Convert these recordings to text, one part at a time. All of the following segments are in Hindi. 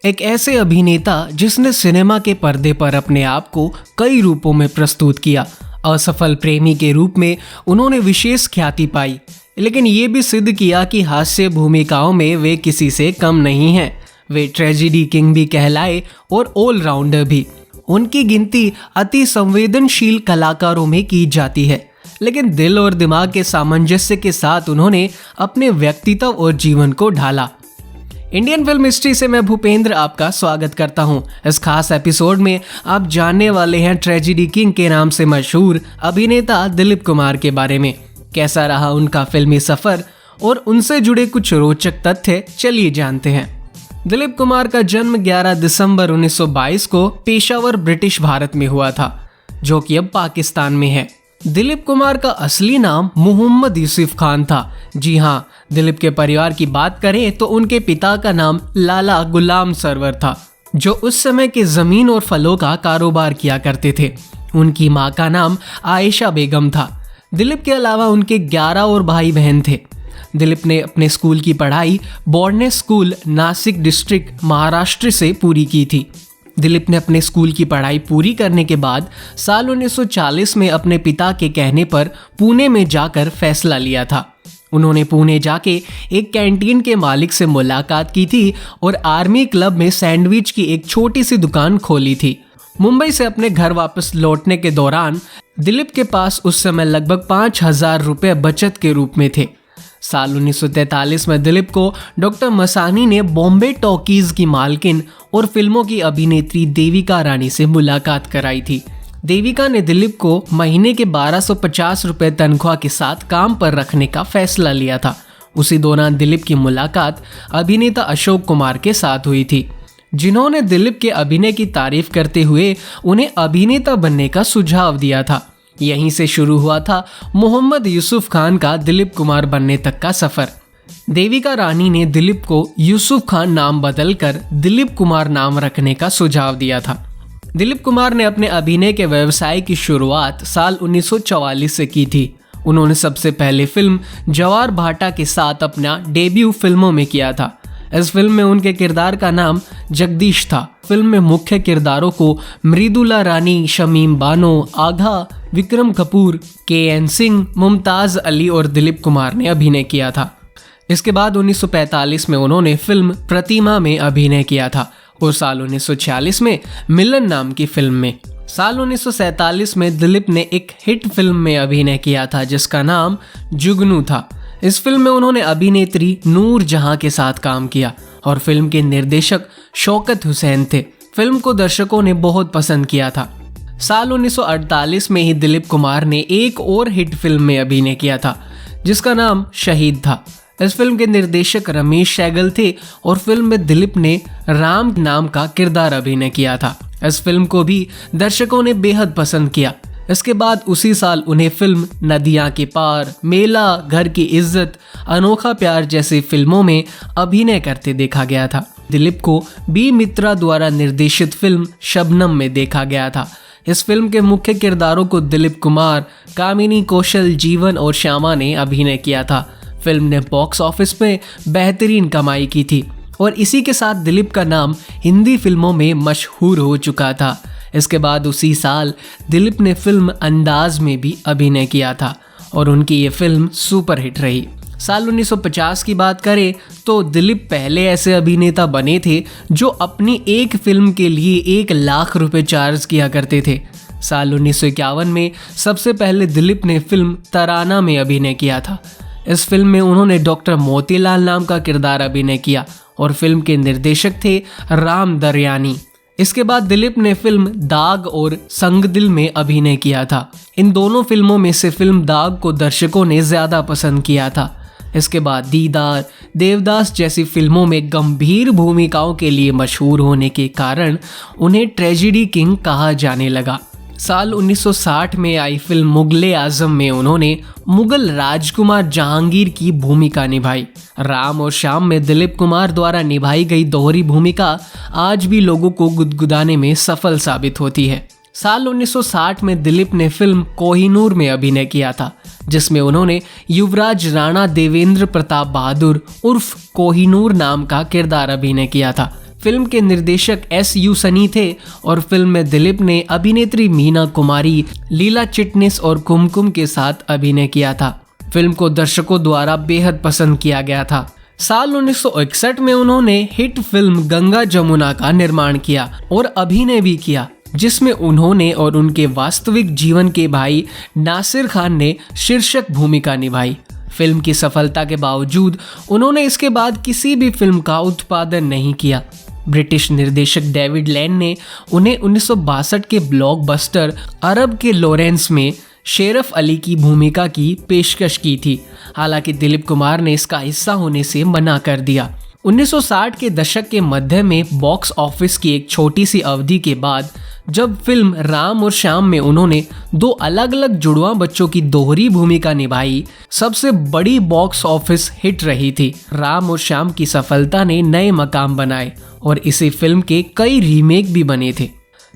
एक ऐसे अभिनेता जिसने सिनेमा के पर्दे पर अपने आप को कई रूपों में प्रस्तुत किया। असफल प्रेमी के रूप में उन्होंने विशेष ख्याति पाई, लेकिन ये भी सिद्ध किया कि हास्य भूमिकाओं में वे किसी से कम नहीं हैं। वे ट्रेजेडी किंग भी कहलाए और ऑलराउंडर भी। उनकी गिनती अति संवेदनशील कलाकारों में की जाती है, लेकिन दिल और दिमाग के सामंजस्य के साथ उन्होंने अपने व्यक्तित्व और जीवन को ढाला। इंडियन फिल्म हिस्ट्री से मैं भूपेंद्र आपका स्वागत करता हूं। इस खास एपिसोड में आप जानने वाले हैं ट्रेजेडी किंग के नाम से मशहूर अभिनेता दिलीप कुमार के बारे में। कैसा रहा उनका फिल्मी सफर और उनसे जुड़े कुछ रोचक तथ्य, चलिए जानते हैं। दिलीप कुमार का जन्म 11 दिसंबर 1922 को पेशावर ब्रिटिश भारत में हुआ था, जो कि अब पाकिस्तान में है। दिलीप कुमार का असली नाम मोहम्मद यूसुफ खान था। जी हाँ, दिलीप के परिवार की बात करें तो उनके पिता का नाम लाला गुलाम सरवर था, जो उस समय के जमीन और फलों का कारोबार किया करते थे। उनकी माँ का नाम आयशा बेगम था। दिलीप के अलावा उनके 11 और भाई बहन थे। दिलीप ने अपने स्कूल की पढ़ाई बोर्डने स्कूल, नासिक डिस्ट्रिक्ट, महाराष्ट्र से पूरी की थी। दिलीप ने अपने स्कूल की पढ़ाई पूरी करने के बाद साल 1940 में अपने पिता के कहने पर पुणे में जाकर फैसला लिया था। उन्होंने पुणे जाके एक कैंटीन के मालिक से मुलाकात की थी और आर्मी क्लब में सैंडविच की एक छोटी सी दुकान खोली थी। मुंबई से अपने घर वापस लौटने के दौरान दिलीप के पास उस समय लगभग 5,000 रुपये बचत के रूप में थे। साल 1943 में दिलीप को डॉक्टर मसानी ने बॉम्बे टॉकीज की मालकिन और फिल्मों की अभिनेत्री देविका रानी से मुलाकात कराई थी। देविका ने दिलीप को महीने के 1250 रुपये तनख्वाह के साथ काम पर रखने का फैसला लिया था। उसी दौरान दिलीप की मुलाकात अभिनेता अशोक कुमार के साथ हुई थी, जिन्होंने दिलीप के अभिनय की तारीफ करते हुए उन्हें अभिनेता बनने का सुझाव दिया था। यहीं से शुरू हुआ था मोहम्मद यूसुफ खान का दिलीप कुमार बनने तक का सफर। देविका रानी ने दिलीप को यूसुफ खान नाम बदलकर दिलीप कुमार नाम रखने का सुझाव दिया था। दिलीप कुमार ने अपने अभिनय के व्यवसाय की शुरुआत साल 1944 से की थी। उन्होंने सबसे पहले फिल्म जवार भाटा के साथ अपना डेब्यू फिल्मों में किया था। इस फिल्म में उनके किरदार का नाम जगदीश था। फिल्म में मुख्य किरदारों को मृदुला रानी, शमीम बानो, आघा, विक्रम कपूर, के.एन. सिंह, मुमताज अली और दिलीप कुमार ने अभिनय किया था। इसके बाद 1945 में उन्होंने फिल्म प्रतिमा में अभिनय किया था और साल 1946 में मिलन नाम की फिल्म में। साल 1947 में दिलीप ने एक हिट फिल्म में अभिनय किया था जिसका नाम जुगनू था। इस फिल्म में उन्होंने अभिनेत्री नूर जहां के साथ काम किया और फिल्म के निर्देशक शौकत हुसैन थे। फिल्म को दर्शकों ने बहुत पसंद किया था। साल 1948 में ही दिलीप कुमार ने एक और हिट फिल्म में अभिनय किया था जिसका नाम शहीद था। इस फिल्म के निर्देशक रमेश सहगल थे और फिल्म में दिलीप ने राम नाम का किरदार अभिनय किया था। इस फिल्म को भी दर्शकों ने बेहद पसंद किया। इसके बाद उसी साल उन्हें फिल्म नदियां के पार, मेला, घर की इज्जत, अनोखा प्यार जैसी फिल्मों में अभिनय करते देखा गया था। दिलीप को बी मित्रा द्वारा निर्देशित फिल्म शबनम में देखा गया था। इस फिल्म के मुख्य किरदारों को दिलीप कुमार, कामिनी कौशल, जीवन और श्यामा ने अभिनय किया था। फिल्म ने बॉक्स ऑफिस में बेहतरीन कमाई की थी और इसी के साथ दिलीप का नाम हिंदी फिल्मों में मशहूर हो चुका था। इसके बाद उसी साल दिलीप ने फिल्म अंदाज में भी अभिनय किया था और उनकी ये फिल्म सुपरहिट रही। साल 1950 की बात करें तो दिलीप पहले ऐसे अभिनेता बने थे जो अपनी एक फिल्म के लिए 1 लाख रुपए चार्ज किया करते थे। साल 1951 में सबसे पहले दिलीप ने फिल्म तराना में अभिनय किया था। इस फिल्म में उन्होंने डॉक्टर मोतीलाल नाम का किरदार अभिनय किया और फिल्म के निर्देशक थे राम दरयानी। इसके बाद दिलीप ने फिल्म दाग और संग दिल में अभिनय किया था। इन दोनों फिल्मों में से फिल्म दाग को दर्शकों ने ज्यादा पसंद किया था। इसके बाद दीदार, देवदास जैसी फिल्मों में गंभीर भूमिकाओं के लिए मशहूर होने के कारण उन्हें ट्रेजेडी किंग कहा जाने लगा। साल 1960 में आई फिल्म मुगले आजम में उन्होंने मुगल राजकुमार जहांगीर की भूमिका निभाई। राम और श्याम में दिलीप कुमार द्वारा निभाई गई दोहरी भूमिका आज भी लोगों को गुदगुदाने में सफल साबित होती है। साल 1960 में दिलीप ने फिल्म कोहिनूर में अभिनय किया था, जिसमें उन्होंने युवराज राणा देवेंद्र प्रताप बहादुर उर्फ कोहिनूर नाम का किरदार अभिनय किया था। फिल्म के निर्देशक S.U. सनी थे और फिल्म में दिलीप ने अभिनेत्री मीना कुमारी, लीला चिटनिस और कुमकुम के साथ अभिनय किया था। फिल्म को दर्शकों द्वारा बेहद पसंद किया गया था। साल 1961 में उन्होंने हिट फिल्म गंगा जमुना का निर्माण किया और अभिनय भी किया, जिसमें उन्होंने और उनके वास्तविक जीवन के भाई नासिर खान ने शीर्षक भूमिका निभाई। फिल्म की सफलता के बावजूद उन्होंने इसके बाद किसी भी फिल्म का उत्पादन नहीं किया। ब्रिटिश निर्देशक डेविड लैन ने उन्हें 1962 के ब्लॉकबस्टर अरब के लॉरेंस में शेरफ अली की भूमिका की पेशकश की थी। हालांकि दिलीप कुमार ने इसका हिस्सा होने से मना कर दिया। 1960 के दशक के मध्य में बॉक्स ऑफिस की एक छोटी सी अवधि के बाद जब फिल्म राम और श्याम में उन्होंने 2 अलग अलग जुड़वा बच्चों की दोहरी भूमिका निभाई, सबसे बड़ी बॉक्स ऑफिस हिट रही थी। राम और श्याम की सफलता ने नए मकाम बनाए और इसी फिल्म के कई रीमेक भी बने थे।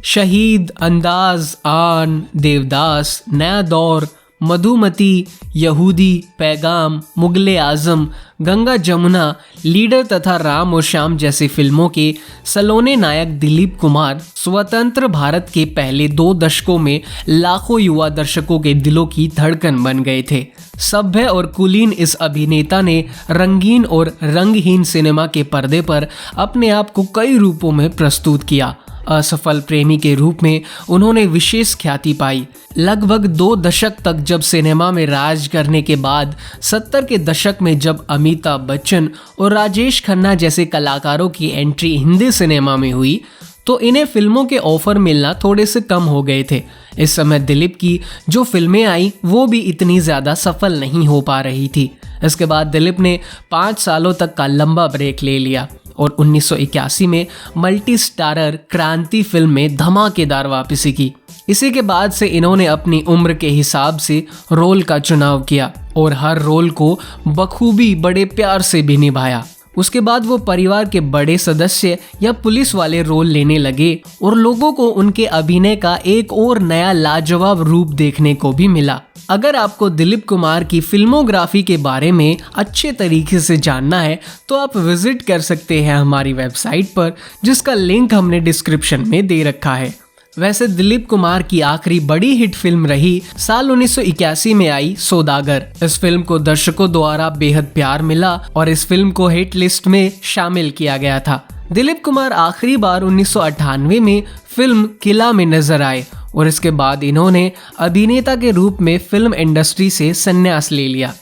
शहीद, अंदाज, आन, देवदास, नया दौर, मधुमती, यहूदी, पैगाम, मुगले आजम, गंगा जमुना, लीडर तथा राम और श्याम जैसी फिल्मों के सलोने नायक दिलीप कुमार स्वतंत्र भारत के पहले 2 दशकों में लाखों युवा दर्शकों के दिलों की धड़कन बन गए थे। सभ्य और कुलीन इस अभिनेता ने रंगीन और रंगहीन सिनेमा के पर्दे पर अपने आप को कई रूपों में प्रस्तुत किया। असफल प्रेमी के रूप में उन्होंने विशेष ख्याति पाई। लगभग 2 दशक तक जब सिनेमा में राज करने के बाद 70 के दशक में जब अमिताभ बच्चन और राजेश खन्ना जैसे कलाकारों की एंट्री हिंदी सिनेमा में हुई, तो इन्हें फिल्मों के ऑफर मिलना थोड़े से कम हो गए थे। इस समय दिलीप की जो फिल्में आई वो भी इतनी ज़्यादा सफल नहीं हो पा रही थी। इसके बाद दिलीप ने 5 सालों तक का लंबा ब्रेक ले लिया और 1981 में मल्टी स्टारर क्रांति फिल्म में धमाकेदार वापसी की। इसी के बाद से इन्होंने अपनी उम्र के हिसाब से रोल का चुनाव किया और हर रोल को बखूबी बड़े प्यार से भी निभाया। उसके बाद वो परिवार के बड़े सदस्य या पुलिस वाले रोल लेने लगे और लोगों को उनके अभिनय का एक और नया लाजवाब रूप देखने को भी मिला। अगर आपको दिलीप कुमार की फिल्मोग्राफी के बारे में अच्छे तरीके से जानना है तो आप विजिट कर सकते हैं हमारी वेबसाइट पर, जिसका लिंक हमने डिस्क्रिप्शन में दे रखा है। वैसे दिलीप कुमार की आखिरी बड़ी हिट फिल्म रही साल 1981 में आई सौदागर। इस फिल्म को दर्शकों द्वारा बेहद प्यार मिला और इस फिल्म को हिट लिस्ट में शामिल किया गया था। दिलीप कुमार आखिरी बार 1998 में फिल्म किला में नजर आए और इसके बाद इन्होंने अभिनेता के रूप में फिल्म इंडस्ट्री से संन्यास ले लिया।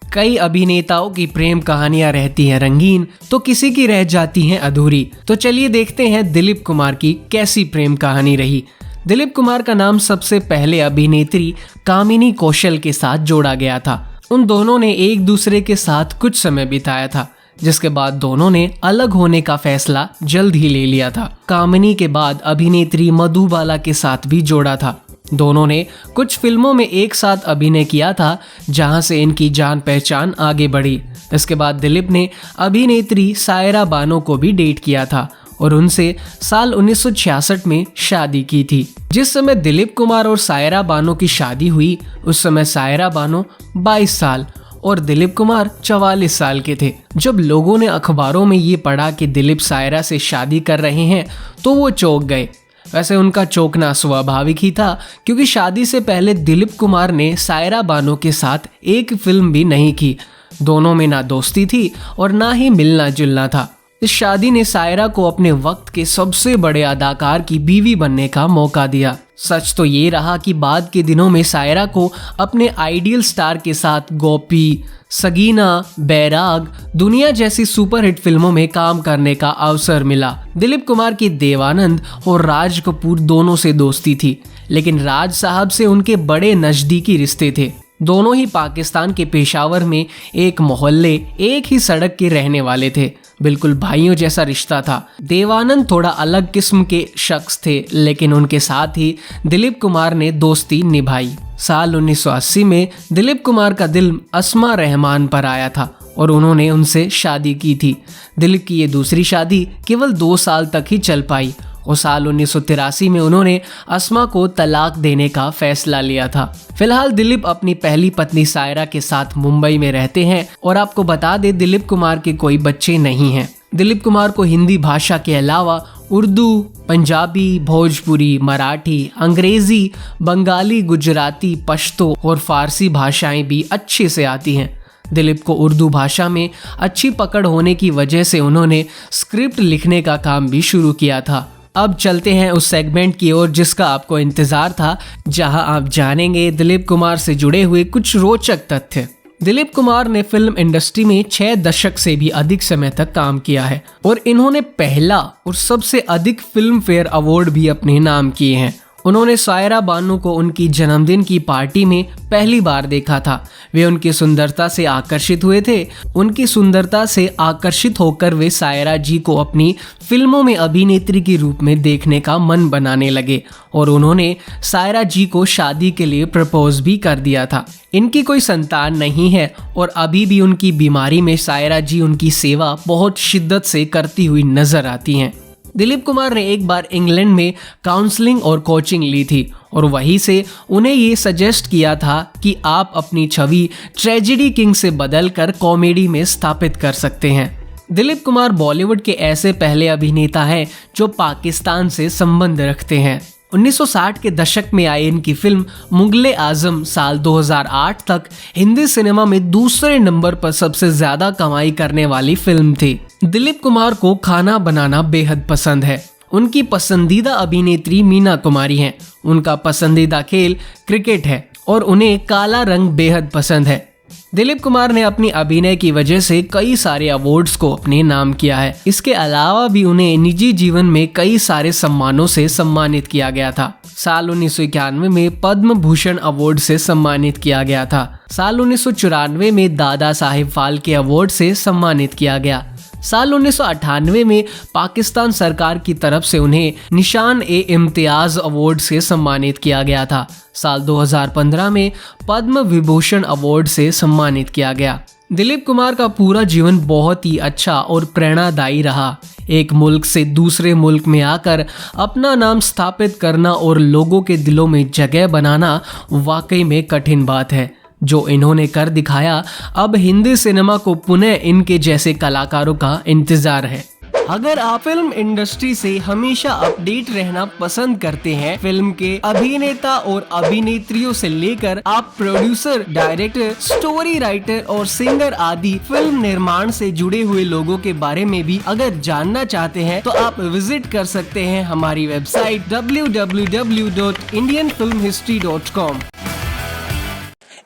कई अभिनेताओं की प्रेम कहानियां रहती हैं रंगीन, तो किसी की रह जाती हैं अधूरी। तो चलिए देखते हैं दिलीप कुमार की कैसी प्रेम कहानी रही। दिलीप कुमार का नाम सबसे पहले अभिनेत्री कामिनी कौशल के साथ जोड़ा गया था। उन दोनों ने एक दूसरे के साथ कुछ समय बिताया था, जिसके बाद दोनों ने अलग होने का फैसला जल्द ही ले लिया था। कामिनी के बाद अभिनेत्री मधुबाला के साथ भी जोड़ा था। दोनों ने कुछ फिल्मों में एक साथ अभिनय किया था, जहां से इनकी जान पहचान आगे बढ़ी। इसके बाद दिलीप ने अभिनेत्री सायरा बानो को भी डेट किया था और उनसे साल 1966 में शादी की थी। जिस समय दिलीप कुमार और सायरा बानो की शादी हुई, उस समय सायरा बानो 22 साल और दिलीप कुमार 44 साल के थे। जब लोगों ने अखबारों में ये पढ़ा कि दिलीप सायरा से शादी कर रहे हैं तो वो चौंक गए। वैसे उनका चौंकना स्वाभाविक ही था, क्योंकि शादी से पहले दिलीप कुमार ने सायरा बानो के साथ एक फिल्म भी नहीं की। दोनों में ना दोस्ती थी और ना ही मिलना जुलना था। इस शादी ने सायरा को अपने वक्त के सबसे बड़े अदाकार की बीवी बनने का मौका दिया। सच तो ये रहा कि बाद के दिनों में सायरा को अपने आइडियल स्टार के साथ गोपी, सगीना, बैराग, दुनिया जैसी सुपरहिट फिल्मों में काम करने का अवसर मिला। दिलीप कुमार की देवानंद और राज कपूर दोनों से दोस्ती थी, लेकिन राज साहब से उनके बड़े नजदीकी रिश्ते थे। दोनों ही पाकिस्तान के पेशावर में एक मोहल्ले, एक ही सड़क के रहने वाले थे। बिल्कुल भाइयों जैसा रिश्ता था। देवानंद थोड़ा अलग किस्म के शख्स थे, लेकिन उनके साथ ही दिलीप कुमार ने दोस्ती निभाई। साल 1980 में दिलीप कुमार का दिल अस्मा रहमान पर आया था और उन्होंने उनसे शादी की थी। दिलीप की ये दूसरी शादी केवल 2 साल तक ही चल पाई और साल 1983 में उन्होंने अस्मा को तलाक देने का फैसला लिया था। फिलहाल दिलीप अपनी पहली पत्नी सायरा के साथ मुंबई में रहते हैं और आपको बता दें दिलीप कुमार के कोई बच्चे नहीं हैं। दिलीप कुमार को हिंदी भाषा के अलावा उर्दू, पंजाबी, भोजपुरी, मराठी, अंग्रेजी, बंगाली, गुजराती, पश्तो और फारसी भाषाएं भी अच्छे से आती हैं। दिलीप को उर्दू भाषा में अच्छी पकड़ होने की वजह से उन्होंने स्क्रिप्ट लिखने का काम भी शुरू किया था। अब चलते हैं उस सेगमेंट की ओर जिसका आपको इंतजार था, जहां आप जानेंगे दिलीप कुमार से जुड़े हुए कुछ रोचक तथ्य। दिलीप कुमार ने फिल्म इंडस्ट्री में 6 दशक से भी अधिक समय तक काम किया है और इन्होंने पहला और सबसे अधिक फिल्म फेयर अवार्ड भी अपने नाम किए हैं। उन्होंने सायरा बानू को उनकी जन्मदिन की पार्टी में पहली बार देखा था। वे उनकी सुंदरता से आकर्षित हुए थे। उनकी सुंदरता से आकर्षित होकर वे सायरा जी को अपनी फिल्मों में अभिनेत्री के रूप में देखने का मन बनाने लगे और उन्होंने सायरा जी को शादी के लिए प्रपोज भी कर दिया था। इनकी कोई संतान नहीं है और अभी भी उनकी बीमारी में सायरा जी उनकी सेवा बहुत शिद्दत से करती हुई नजर आती हैं। दिलीप कुमार ने एक बार इंग्लैंड में काउंसलिंग और कोचिंग ली थी और वहीं से उन्हें ये सजेस्ट किया था कि आप अपनी छवि ट्रेजेडी किंग से बदलकर कॉमेडी में स्थापित कर सकते हैं। दिलीप कुमार बॉलीवुड के ऐसे पहले अभिनेता हैं जो पाकिस्तान से संबंध रखते हैं। 1960 के दशक में आई इनकी फिल्म मुगले आजम साल 2008 तक हिंदी सिनेमा में दूसरे नंबर पर सबसे ज्यादा कमाई करने वाली फिल्म थी। दिलीप कुमार को खाना बनाना बेहद पसंद है। उनकी पसंदीदा अभिनेत्री मीना कुमारी हैं। उनका पसंदीदा खेल क्रिकेट है और उन्हें काला रंग बेहद पसंद है। दिलीप कुमार ने अपनी अभिनय की वजह से कई सारे अवार्ड्स को अपने नाम किया है। इसके अलावा भी उन्हें निजी जीवन में कई सारे सम्मानों से सम्मानित किया गया था। साल 1991 में पद्म भूषण अवार्ड से सम्मानित किया गया था। साल 1994 में दादा साहेब फाल्के अवार्ड से सम्मानित किया गया। साल 1998 में पाकिस्तान सरकार की तरफ से उन्हें निशान-ए-इम्तियाज अवार्ड से सम्मानित किया गया था। साल 2015 में पद्म विभूषण अवार्ड से सम्मानित किया गया। दिलीप कुमार का पूरा जीवन बहुत ही अच्छा और प्रेरणादायी रहा। एक मुल्क से दूसरे मुल्क में आकर अपना नाम स्थापित करना और लोगों के दिलों में जगह बनाना वाकई में कठिन बात है, जो इन्होंने कर दिखाया। अब हिंदी सिनेमा को पुनः इनके जैसे कलाकारों का इंतजार है। अगर आप फिल्म इंडस्ट्री से हमेशा अपडेट रहना पसंद करते हैं, फिल्म के अभिनेता और अभिनेत्रियों से लेकर आप प्रोड्यूसर, डायरेक्टर, स्टोरी राइटर और सिंगर आदि फिल्म निर्माण से जुड़े हुए लोगों के बारे में भी अगर जानना चाहते हैं तो आप विजिट कर सकते हैं हमारी वेबसाइट www.indianfilmhistory.com।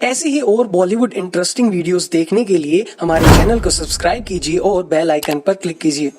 ऐसी ही और बॉलीवुड इंटरेस्टिंग वीडियोस देखने के लिए हमारे चैनल को सब्सक्राइब कीजिए और बेल आइकन पर क्लिक कीजिए।